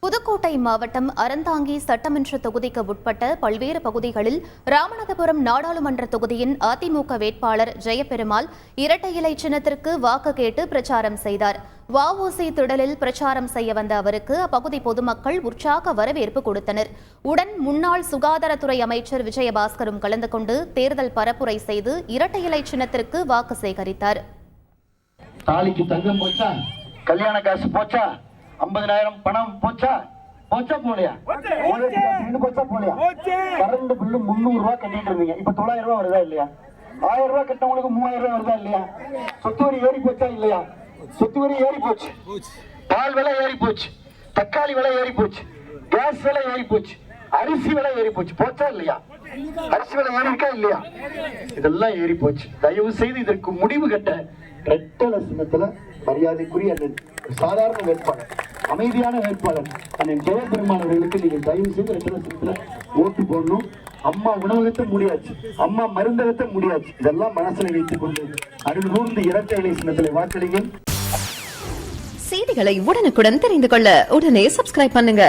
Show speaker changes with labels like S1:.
S1: புதுக்கோட்டை மாவட்டம் அறந்தாங்கி சட்டமன்ற தொகுதிக்கு உட்பட்ட பல்வேறு பகுதிகளில் ராமநாதபுரம் நாடாளுமன்ற தொகுதியின் அதிமுக வேட்பாளர் ஜெயபெருமாள் இரட்டை இலை சின்னத்திற்கு வாக்கு கேட்டு பிரச்சாரம் செய்தார். வஉசி திடலில் பிரச்சாரம் செய்ய வந்த அவருக்கு அப்பகுதி பொதுமக்கள் உற்சாக வரவேற்பு கொடுத்தனர். உடன் முன்னாள் சுகாதாரத்துறை அமைச்சர் விஜயபாஸ்கரும் கலந்து கொண்டு தேர்தல் பரப்புரை செய்து இரட்டை இலை சின்னத்திற்கு வாக்கு சேகரித்தார்.
S2: தாலிக்கு தங்கம் போச்சா, கல்யாண காசு போச்சா, 50,000 பணம் போச்சா போலையா, போச்சா போலையா, கரண்ட் பில்லு 300 ரூபாய் கட்டிட்டு இருந்தீங்க, இப்ப 900 ரூபாய் வருதா இல்லையா? 1000 ரூபாய் கட்டவங்களுக்கு 3000 ரூபாய் வருதா இல்லையா? சொத்து வரி ஏறி போச்சா இல்லையா? சொத்து வரி ஏறி போச்சு, பால் விலை ஏறி போச்சு, தக்காளி விலை ஏறி போச்சு, கேஸ் விலை ஏறி போச்சு, அரிசி விலை ஏறி போச்சு, போச்சா இல்லையா? அரிசி விலை ஏறி இருக்கா இல்லையா? இதெல்லாம் ஏறி போச்சு. தயவு செய்து இதற்கு முடிவு கட்ட இரட்டை சின்னத்துல மரியாதைக்குரிய சாதாரண வேட்பாளர், அமைதியான வேட்பாளர் அண்ணன் ஜெயபெருமாள் அவர்களுக்கு நீங்கள் தயவு செய்து இரட்டை சின்னத்துல ஓட்டு போடணும். அம்மா உணவகத்தை முடியாச்சு, அம்மா மருந்தகத்தை முடியாச்சு, இதெல்லாம் மனசுல வைத்துக் கொண்டு அருள் கூர்ந்து இரட்டை இலை சின்னத்துல வாக்களிங்கள்.
S3: செய்திகளை உடனுக்குடன் தெரிந்து கொள்ள உடனே சப்ஸ்கிரைப் பண்ணுங்க.